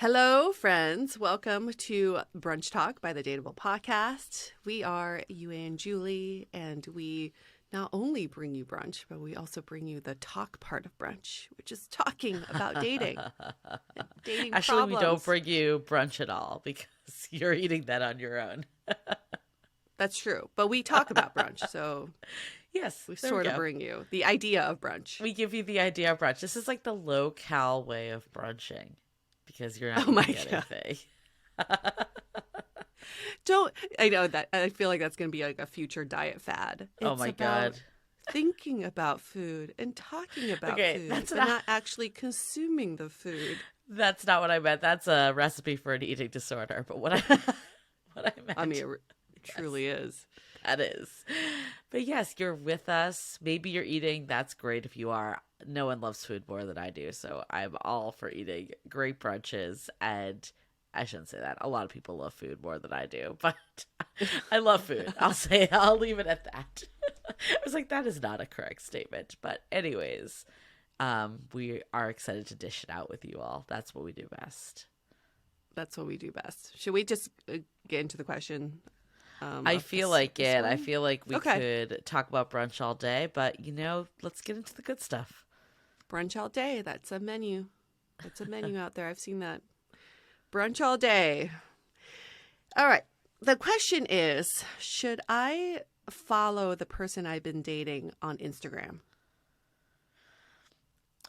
Hello, friends. Welcome to Brunch Talk by the DATEABLE podcast. We are Yue and Julie, and we not only bring you brunch, but we also bring you the talk part of brunch, which is talking about dating and dating Actually, problems. we don't bring you brunch at all because you're eating that on your own. That's true, but we talk about brunch, so Yes, we sort of bring you the idea of brunch. We give you the idea of brunch. This is like the low-cal way of brunching because you're not Oh my eating God. anything. I know that. I feel like that's going to be like a future diet fad. Oh my God. Thinking about food and talking about Okay, food, that's but not actually consuming the food. That's not what I meant. That's a recipe for an eating disorder. But what I meant. I mean, it truly is. That is. But yes, you're with us. Maybe you're eating. That's great if you are. No one loves food more than I do. So I'm all for eating great brunches. And I shouldn't say that. A lot of people love food more than I do. But I love food. I'll leave it at that. I was like, that is not a correct statement. But anyways, we are excited to dish it out with you all. That's what we do best. That's what we do best. Should we just get into the question? I feel like it. one? I feel like we could talk about brunch all day, but let's get into the good stuff. Brunch all day. That's a menu. That's a menu out there. I've seen that. Brunch all day. All right. The question is, should I follow the person I've been dating on Instagram?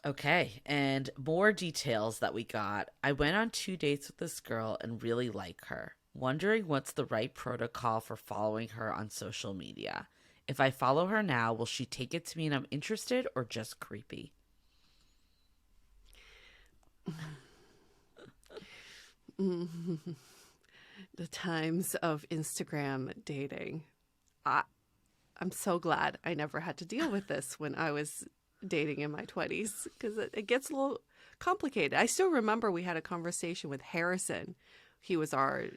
Okay, and more details that we got. I went on 2 dates with this girl and really like her. Wondering what's the right protocol for following her on social media. If I follow her now, will she take it to mean I'm interested or just creepy? The times of Instagram dating. I'm so glad I never had to deal with this when I was dating in my 20s because it gets a little complicated. I still remember we had a conversation with Harrison. He was our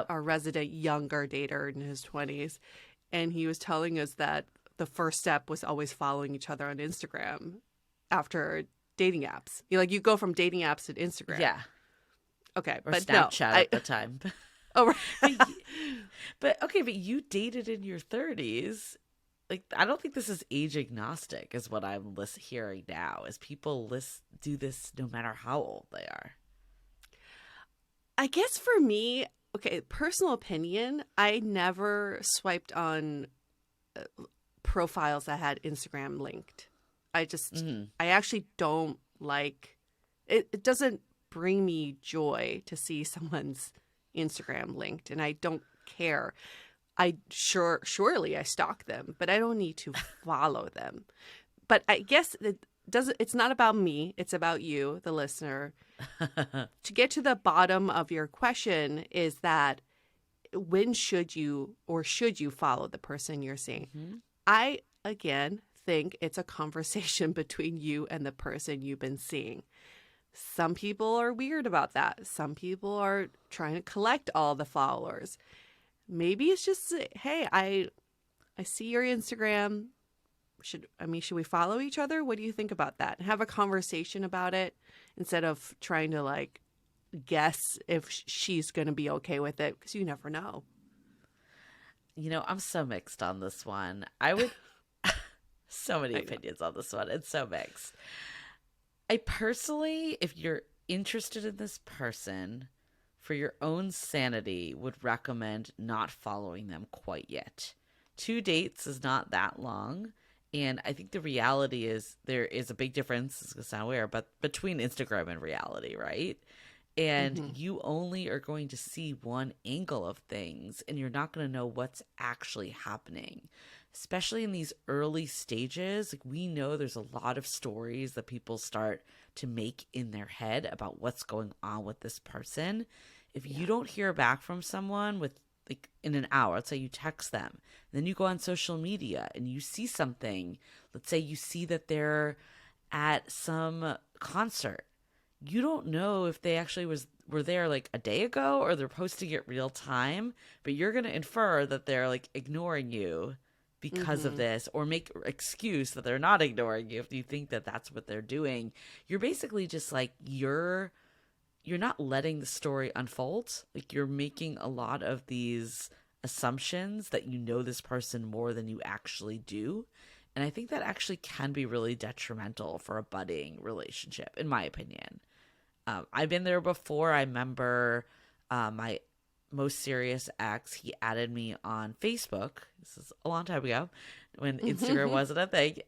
resident younger dater in his 20s. And he was telling us that the first step was always following each other on Instagram after dating apps. You go from dating apps to Instagram. Yeah. Okay. Or but Snapchat no, at the time. Oh, right. but you dated in your 30s. Like, I don't think this is age agnostic is what I'm hearing now, is people do this no matter how old they are. I guess for me, okay, personal opinion, I never swiped on profiles that had Instagram linked. I actually don't like it. It doesn't bring me joy to see someone's Instagram linked, and I don't care. Surely I stalk them, but I don't need to follow them. But I guess it's not about me. It's about you, the listener. To get to the bottom of your question is that when should you follow the person you're seeing? Mm-hmm. I, again, think it's a conversation between you and the person you've been seeing. Some people are weird about that. Some people are trying to collect all the followers. Maybe it's just, hey, I see your Instagram. Should we follow each other? What do you think about that? And have a conversation about it instead of trying to guess if she's going to be okay with it, because you never know. I'm so mixed on this one. I would so many opinions on this one. It's so mixed. I personally, if you're interested in this person, for your own sanity, would recommend not following them quite yet. 2 dates is not that long. And I think the reality is there is a big difference, it's going to sound weird, but between Instagram and reality, right? And you only are going to see one angle of things, and you're not going to know what's actually happening. Especially in these early stages, we know there's a lot of stories that people start to make in their head about what's going on with this person. If you don't hear back from someone in an hour, let's say you text them, then you go on social media and you see something. Let's say you see that they're at some concert. You don't know if they actually were there a day ago or they're posting it real time, but you're going to infer that they're ignoring you because of this, or make excuse that they're not ignoring you if you think that that's what they're doing. You're basically just you're you're not letting the story unfold. Like, you're making a lot of these assumptions that you know this person more than you actually do. And I think that actually can be really detrimental for a budding relationship, in my opinion. I've been there before. I remember my most serious ex, he added me on Facebook. This is a long time ago when Instagram wasn't a thing,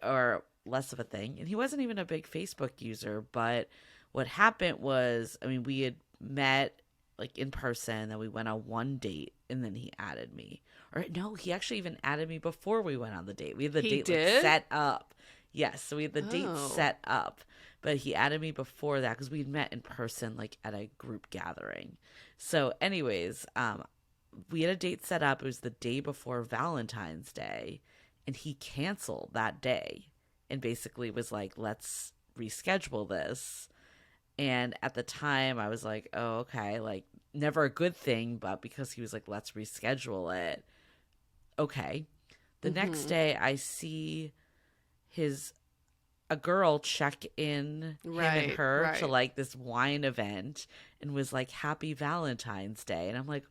or less of a thing. And he wasn't even a big Facebook user. But what happened was, I mean, we had met like in person, then we went on one date, and then he added me. Or no, he actually even added me before we went on the date. We had the date like, set up. Yes, so we had the date set up. But he added me before that because we'd met in person, like at a group gathering. So anyways, we had a date set up. It was the day before Valentine's Day, and he canceled that day and basically was like, let's reschedule this. And at the time I was like, oh, okay, like never a good thing, but because he was like, let's reschedule it. Okay. The next day I see a girl check in him and her to like this wine event and was like, happy Valentine's Day. And I'm like,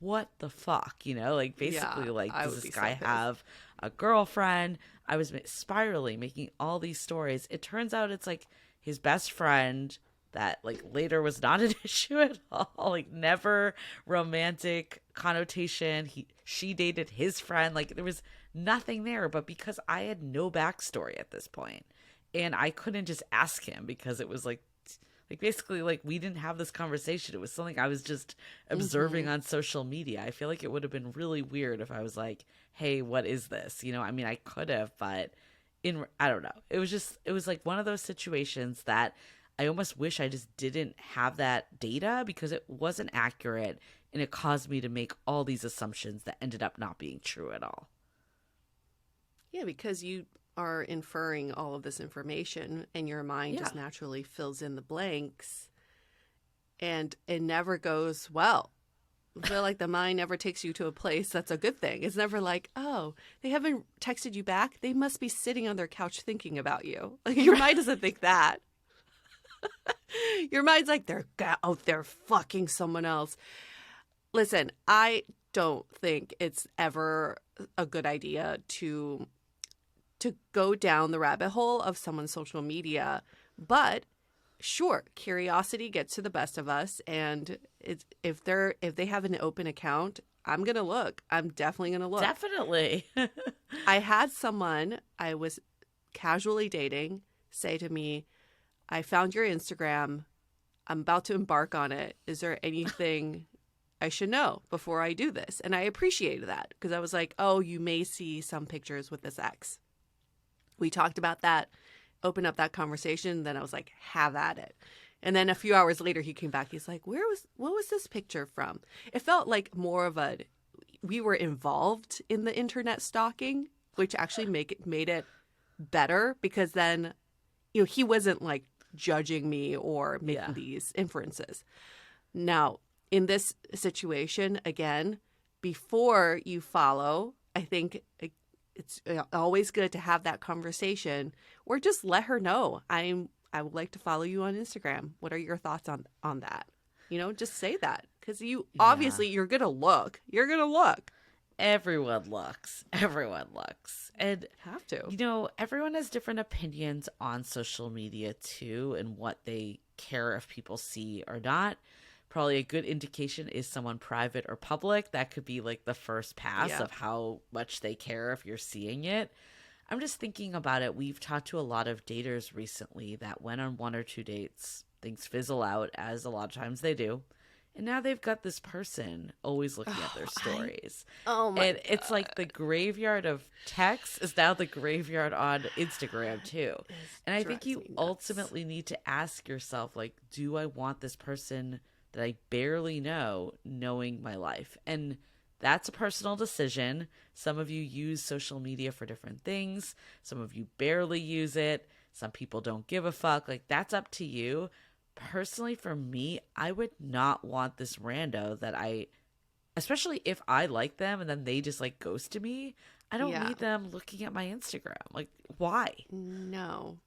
what the fuck? You know, like basically like, does this guy have a girlfriend? I was spiraling, making all these stories. It turns out it's like his best friend that like later was not an issue at all. Like never romantic connotation. She dated his friend. Like there was nothing there, but because I had no backstory at this point, and I couldn't just ask him because it was like basically like we didn't have this conversation. It was something I was just observing on social media. I feel like it would have been really weird if I was like, hey, what is this? You know, I mean, I could have, but I don't know. It was like one of those situations that I almost wish I just didn't have that data because it wasn't accurate and it caused me to make all these assumptions that ended up not being true at all. Yeah, because you are inferring all of this information and your mind just naturally fills in the blanks and it never goes well. I feel like the mind never takes you to a place that's a good thing. It's never like, oh, they haven't texted you back. They must be sitting on their couch thinking about you. Like your mind doesn't think that. Your mind's like, they're out there fucking someone else. Listen, I don't think it's ever a good idea to go down the rabbit hole of someone's social media. But sure, curiosity gets to the best of us. And if they have an open account, I'm going to look. I'm definitely going to look. Definitely. I had someone I was casually dating say to me, I found your Instagram. I'm about to embark on it. Is there anything I should know before I do this? And I appreciated that because I was like, oh, you may see some pictures with this ex. We talked about that, opened up that conversation. Then I was like, have at it. And then a few hours later, he came back. He's like, what was this picture from? It felt like more of we were involved in the internet stalking, which actually made it better because then, you know, he wasn't like judging me or making these inferences. Now, in this situation, again, before you follow, I think it's always good to have that conversation or just let her know, I would like to follow you on Instagram. What are your thoughts on that? You know, just say that because obviously you're going to look. You're going to look. Everyone looks. And have to. You know, everyone has different opinions on social media too and what they care if people see or not. Probably a good indication is someone private or public. That could be like the first pass of how much they care if you're seeing it. I'm just thinking about it. We've talked to a lot of daters recently that went on one or two dates. Things fizzle out, as a lot of times they do. And now they've got this person always looking at their stories. God. It's like the graveyard of text is now the graveyard on Instagram too. And I think you ultimately need to ask yourself, like, do I want this person that I barely know knowing my life? And that's a personal decision. Some of you use social media for different things. Some of you barely use it. Some people don't give a fuck. Like, that's up to you. Personally, for me, I would not want this rando that especially if I like them and then they just like ghost me. I don't need them looking at my Instagram. Like, why? No.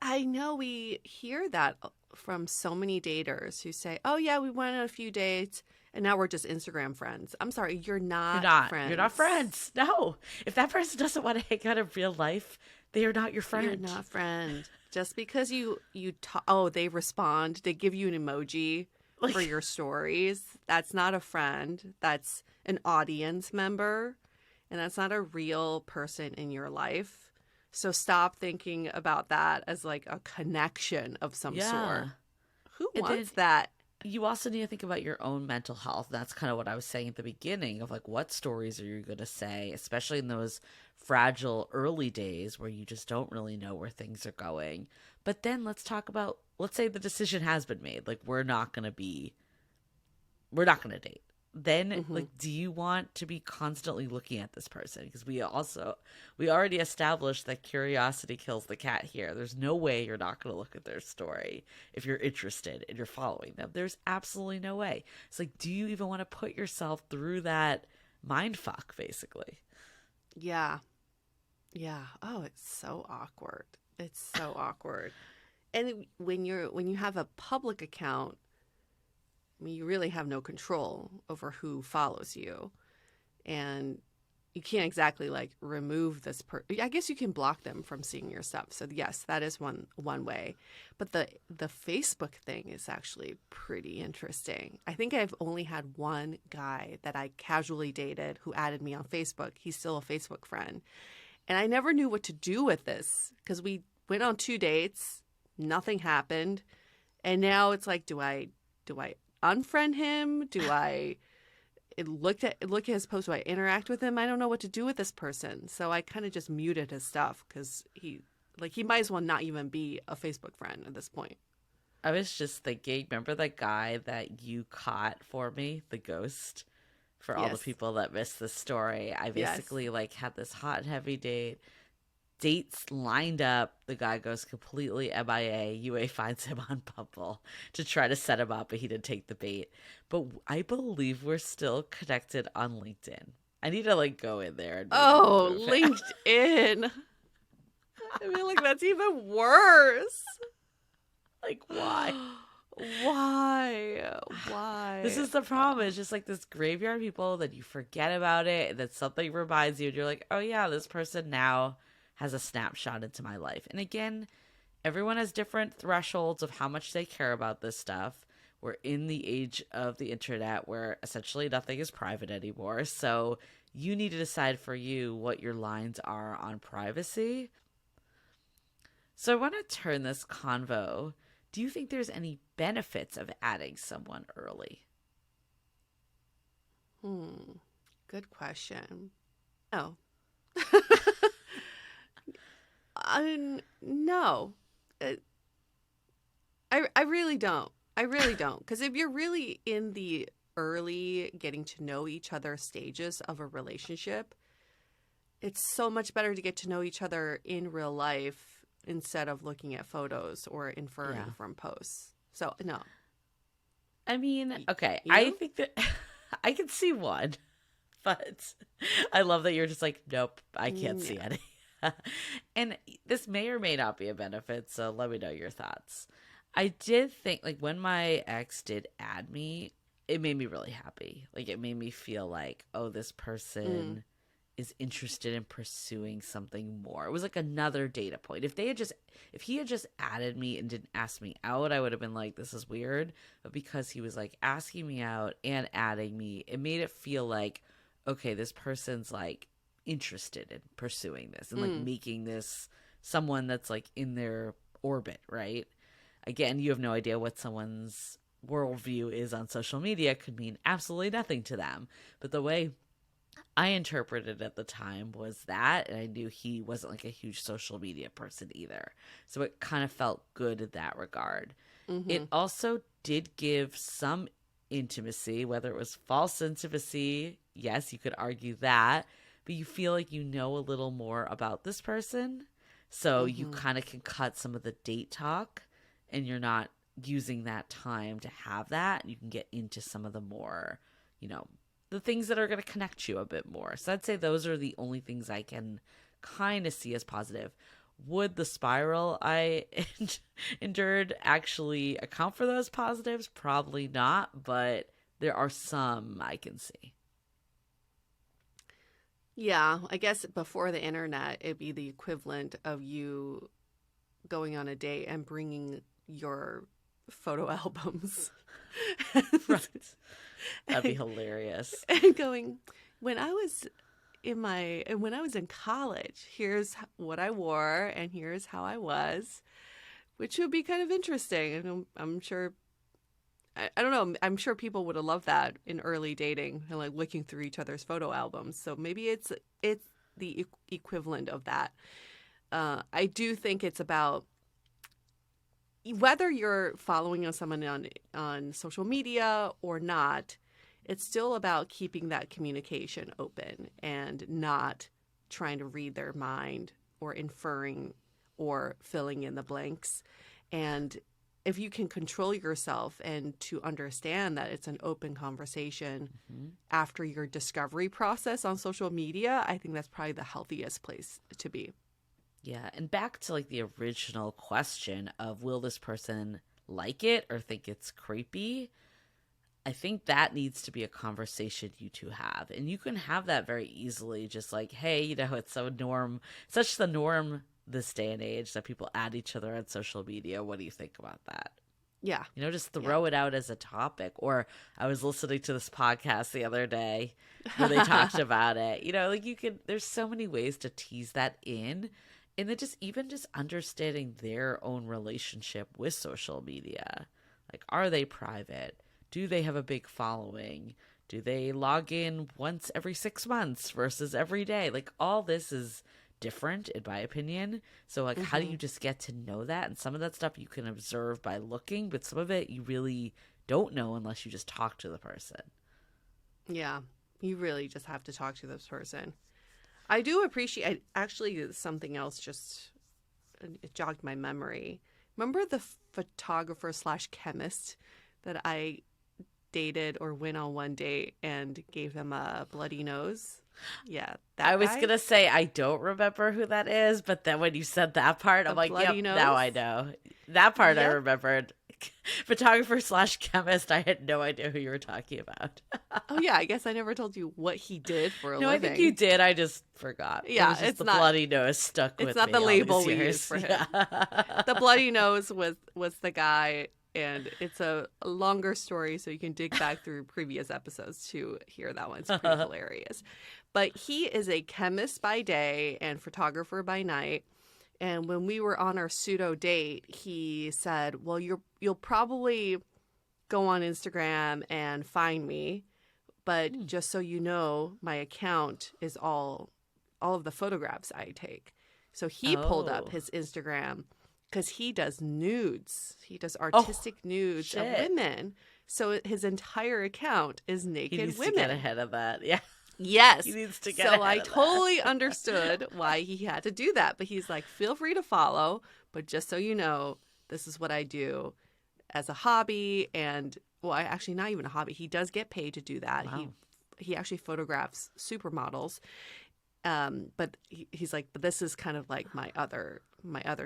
I know we hear that from so many daters who say, "Oh yeah, we went on a few dates and now we're just Instagram friends." I'm sorry, you're You're not not. You're not friends. friends. No. If that person doesn't want to hang out in real life, they are not your You're friend. not friend. Just because oh, they respond, they give you an emoji for Like, your stories. That's not a friend. That's an audience member, and that's not a real person in your life. So stop thinking about that as like a connection of some sort. yeah. Who And then wants that? you also need to think about your own mental health. That's kind of what I was saying at the beginning of like, what stories are you going to say, especially in those fragile early days where you just don't really know where things are going. But then let's talk about, let's say the decision has been made. Like, we're not going to date. Then, Hmm. like, do you want to be constantly looking at this person? Because we already established that curiosity kills the cat here. There's no way you're not going to look at their story if you're interested and you're following them. There's absolutely no way. It's like, do you even want to put yourself through that mind fuck, basically? Yeah. Yeah. Oh, it's so awkward. It's so awkward. And when you have a public account, I mean, you really have no control over who follows you, and you can't exactly like remove this I guess you can block them from seeing your stuff. So yes, that is one way. But the Facebook thing is actually pretty interesting. I think I've only had one guy that I casually dated who added me on Facebook. He's still a Facebook friend. And I never knew what to do with this because we went on 2 dates, nothing happened. And now it's like, do I unfriend him? Do I look at his post? Do I interact with him? I don't know what to do with this person. So I kind of just muted his stuff because he might as well not even be a Facebook friend at this point. I was just thinking, remember that guy that you caught for me, the ghost? For all the Yes. people that missed the story, I Yes. basically like had this hot and heavy date. Dates lined up. The guy goes completely MIA. UA finds him on Bumble to try to set him up, but he didn't take the bait. But I believe we're still connected on LinkedIn. I need to like go in there and maybe Oh, remove him. LinkedIn. I feel like that's even worse. Like, why? Why? This Why? is the problem. It's just like this graveyard of people that you forget about it, and then something reminds you, and you're like, oh yeah, this person now has a snapshot into my life. And again, everyone has different thresholds of how much they care about this stuff. We're in the age of the internet where essentially nothing is private anymore. So you need to decide for you what your lines are on privacy. So I want to turn this convo. Do you think there's any benefits of adding someone early? Good question. Oh. No. Uh, I really don't. I really don't. Because if you're really in the early getting to know each other stages of a relationship, it's so much better to get to know each other in real life instead of looking at photos or inferring Yeah. from posts. So, no. I mean, okay, I You? think that I can see one, but I love that you're just like, nope, I can't see Yeah. any. And this may or may not be a benefit, so let me know your thoughts. I did think, like, when my ex did add me, it made me really happy. Like, it made me feel like, oh, this Mm. person is interested in pursuing something more. It was like another data point. If he had just added me and didn't ask me out, I would have been like, this is weird. But because he was like asking me out and adding me, it made it feel like, okay, this person's like interested in pursuing this and like Mm. making this someone that's like in their orbit, right? Again, you have no idea what someone's worldview is on social media, could mean absolutely nothing to them. But the way I interpreted at the time was that, and I knew he wasn't like a huge social media person either. So it kind of felt good in that regard. Mm-hmm. It also did give some intimacy, whether it was false intimacy. Yes, you could argue that, but you feel like you know a little more about this person. So you Mm-hmm. kind of can cut some of the date talk and you're not using that time to have that. You can get into some of the more, you know, the things that are going to connect you a bit more. So I'd say those are the only things I can kind of see as positive. would the spiral I endured actually account for those positives? Probably not, but there are some I can see. Yeah, I guess before the internet, it'd be the equivalent of you going on a date and bringing your photo albums. Right. That'd be hilarious. And going, when I was in college, here's what I wore and here's how I was, which would be kind of interesting. And I'm sure, I don't know, I'm sure people would have loved that in early dating and like looking through each other's photo albums. So maybe it's the equivalent of that. I do think it's about whether you're following someone on social media or not, it's still about keeping that communication open and not trying to read their mind or inferring or filling in the blanks. And if you can control yourself and to understand that it's an open conversation after your discovery process on social media, I think that's probably the healthiest place to be. Yeah, and back to like the original question of will this person like it or think it's creepy? I think that needs to be a conversation you two have. And you can have that very easily, just like, hey, it's such the norm this day and age that people add each other on social media. What do you think about that? Yeah. Just throw it out as a topic. Or I was listening to this podcast the other day where they talked about it. There's so many ways to tease that in. And then just understanding their own relationship with social media. Like, are they private? Do they have a big following? Do they log in once every 6 months versus every day? Like, all this is different, in my opinion. So, like, how do you just get to know that? And some of that stuff you can observe by looking, but some of it you really don't know unless you just talk to the person. Yeah, you really just have to talk to this person. I do appreciate, actually, something else it jogged my memory. Remember the photographer / chemist that I dated or went on one date and gave them a bloody nose? Yeah, that I was guy? going to say, I don't remember who that is, but then when you said that part, I'm like, yep, nose? now I know. That part I Yep. remembered. Photographer / chemist, I had no idea who you were talking about. Oh, yeah, I guess I never told you what he did for a No, living. I think you did. I just forgot. Yeah, It was just it's the not- bloody nose stuck with me. It's not the all label these we years. use for him. Yeah. The bloody nose was the guy, and it's a longer story, so you can dig back through previous episodes to hear that one. It's pretty hilarious. But he is a chemist by day and photographer by night. And when we were on our pseudo date, he said, well, you'll probably go on Instagram and find me, but just so you know, my account is all of the photographs I take. So he pulled up his Instagram because he does nudes. He does artistic nudes of shit. women. So his entire account is naked He needs women. to get ahead of that. Yeah. Yes. He needs to get So ahead I of that. totally understood why he had to do that. But he's like, feel free to follow. But just so you know, this is what I do as a hobby. And, well, actually not even a hobby. He does get paid to do that. Wow. He actually photographs supermodels. But he's like, but this is kind of like my other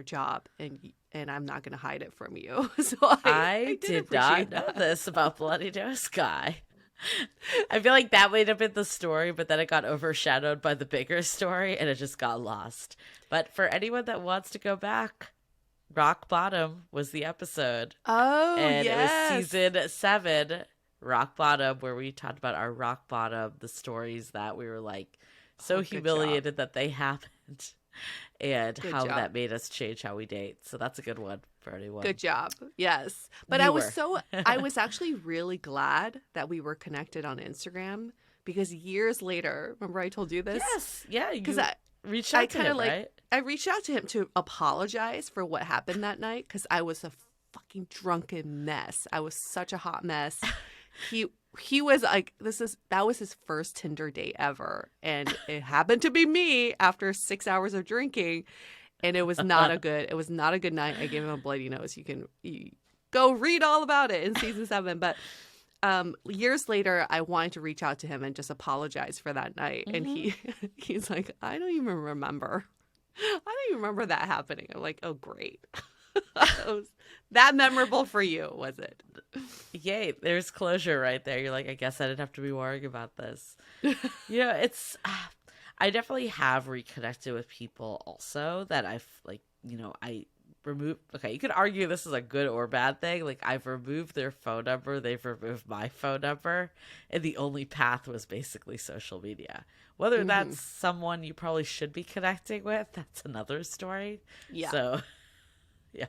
job. And I'm not going to hide it from you. So I did not appreciate know that. this about Bloody Nose Guy. I feel like that might have been the story, but then it got overshadowed by the bigger story and it just got lost. But for anyone that wants to go back, Rock Bottom was the episode. Oh, And yes. it was season 7, Rock Bottom, where we talked about our rock bottom, the stories that we were like so Oh, good humiliated that they happened. And Good how job. that made us change how we date. So that's a good one for anyone. Good job. Yes. But You I was actually really glad that we were connected on Instagram because years later, remember I told you this? Yes. Yeah. Because You reached out to kinda him, right? I reached out to him to apologize for what happened that night because I was a fucking drunken mess. I was such a hot mess. He was like, that was his first Tinder date ever. And it happened to be me after 6 hours of drinking. And it was not a good night. I gave him a bloody nose. You go read all about it in season 7. But years later, I wanted to reach out to him and just apologize for that night. And he's like, I don't even remember. I don't even remember that happening. I'm like, oh, great. That was that memorable for you, was it? Yay, there's closure right there. You're like, I guess I didn't have to be worrying about this. You know, I definitely have reconnected with people also that I've, like, I removed. Okay, you could argue this is a good or bad thing. Like, I've removed their phone number, they've removed my phone number, and the only path was basically social media. Whether Mm-hmm. that's someone you probably should be connecting with, that's another story. Yeah. So, yeah.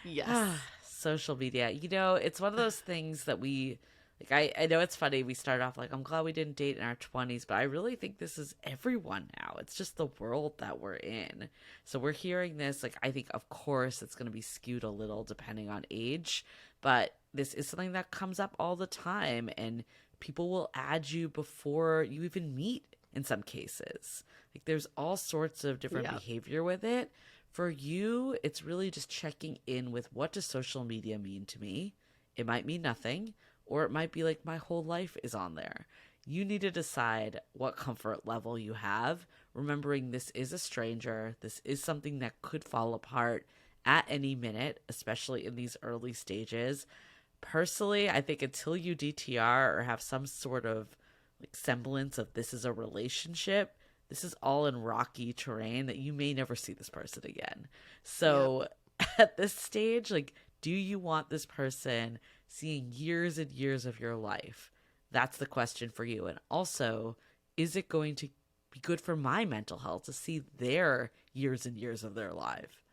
Yes. Social media. It's one of those things that I know it's funny. We start off like, I'm glad we didn't date in our 20s, but I really think this is everyone now. It's just the world that we're in. So we're hearing this, like, I think, of course, it's going to be skewed a little depending on age, but this is something that comes up all the time, and people will add you before you even meet in some cases. Like, there's all sorts of different Yeah. behavior with it. For you, it's really just checking in with, what does social media mean to me? It might mean nothing, or it might be like my whole life is on there. You need to decide what comfort level you have, remembering this is a stranger. This is something that could fall apart at any minute, especially in these early stages. Personally, I think until you DTR or have some sort of, like, semblance of this is a relationship, this is all in rocky terrain that you may never see this person again. So at this stage, like, do you want this person seeing years and years of your life? That's the question for you. And also, is it going to be good for my mental health to see their years and years of their life?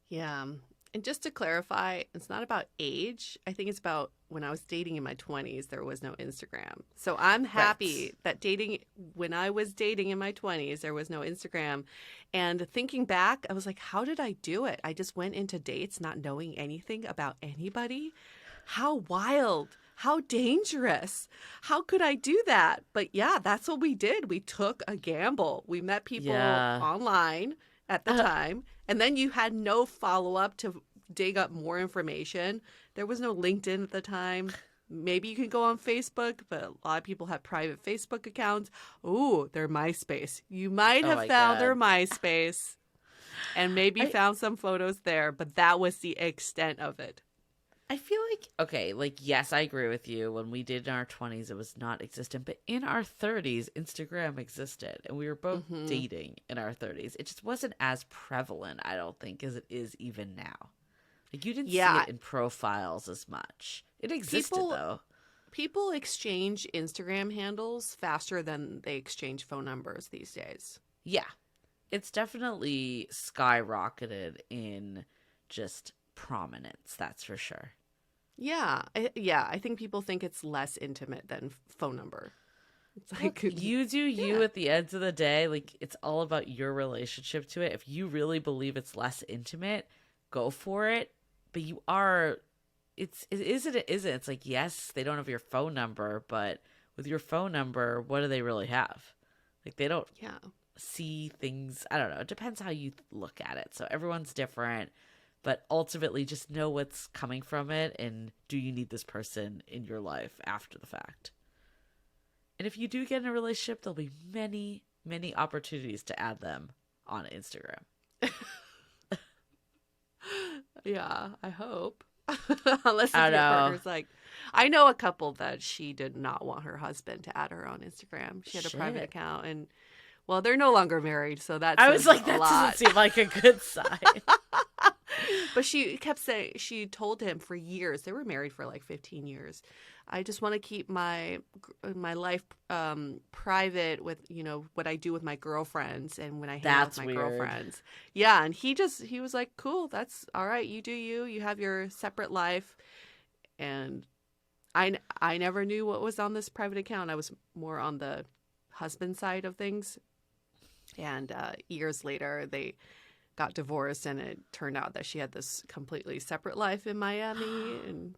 Yeah. And just to clarify, it's not about age. I think it's about when I was dating in my 20s, there was no Instagram. So I'm happy that when I was dating in my 20s, there was no Instagram. And thinking back, I was like, how did I do it? I just went into dates not knowing anything about anybody. How wild. How dangerous. How could I do that? But yeah, that's what we did. We took a gamble. We met people Yeah. online at the time, and then you had no follow-up to dig up more information. There was no LinkedIn at the time. Maybe you can go on Facebook, but a lot of people have private Facebook accounts. Ooh, their MySpace. You might Oh have my found their God. MySpace and maybe I, found some photos there, but that was the extent of it. I feel like, okay, like, yes, I agree with you. When we did in our 20s, it was not existent. But in our 30s, Instagram existed. And we were both Mm-hmm. dating in our 30s. It just wasn't as prevalent, I don't think, as it is even now. Like, you didn't see Yeah, it in profiles as much. It existed, people though. people exchange Instagram handles faster than they exchange phone numbers these days. Yeah. It's definitely skyrocketed in just prominence, that's for sure. Yeah, I think people think it's less intimate than phone number. It's Look, like, you do you yeah, at the end of the day. Like, it's all about your relationship to it. If you really believe it's less intimate, go for it. But it isn't, it isn't. It's like, yes, they don't have your phone number, but with your phone number, what do they really have? Like, they don't yeah, see things. I don't know. It depends how you look at it. So everyone's different. But ultimately, just know what's coming from it, and do you need this person in your life after the fact? And if you do get in a relationship, there'll be many, many opportunities to add them on Instagram. yeah. I hope, unless I if don't your know. partner's like, I know a couple that she did not want her husband to add her on Instagram. She had a private Shit. account, and well, they're no longer married, so that I was says like, a that lot. doesn't seem like a good sign. But she kept saying, she told him for years, they were married for like 15 years. I just want to keep my life private with, what I do with my girlfriends and when I hang out with That's my weird. girlfriends. Yeah, and he was like, "Cool, that's all right. You do you. You have your separate life." And I never knew what was on this private account. I was more on the husband side of things. And years later, they got divorced, and it turned out that she had this completely separate life in Miami and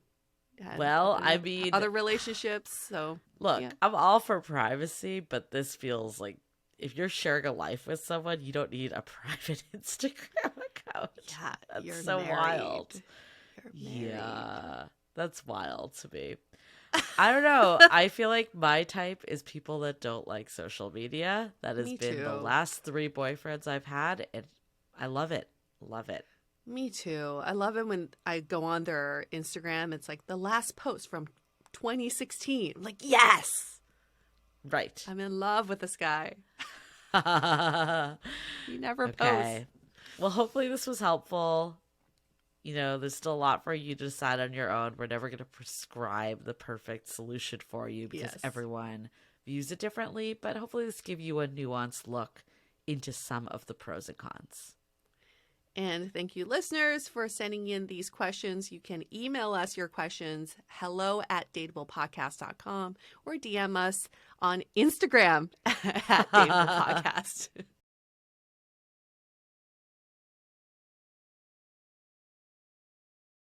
had Well, I mean, other relationships. So look, yeah, I'm all for privacy, but this feels like, if you're sharing a life with someone, you don't need a private Instagram account. yeah, That's you're so married. wild. You're married. Yeah, that's wild to me. I don't know. I feel like my type is people that don't like social media. That has Me been the too. last 3 boyfriends I've had, and I love it. Love it. Me too. I love it when I go on their Instagram. It's like the last post from 2016. I'm like, yes, Right. I'm in love with this guy. He never posts. Okay. Well, hopefully this was helpful. There's still a lot for you to decide on your own. We're never going to prescribe the perfect solution for you because Yes. everyone views it differently, but hopefully this gives you a nuanced look into some of the pros and cons. And thank you, listeners, for sending in these questions. You can email us your questions, hello@dateablepodcast.com, or DM us on Instagram at Dateable Podcast.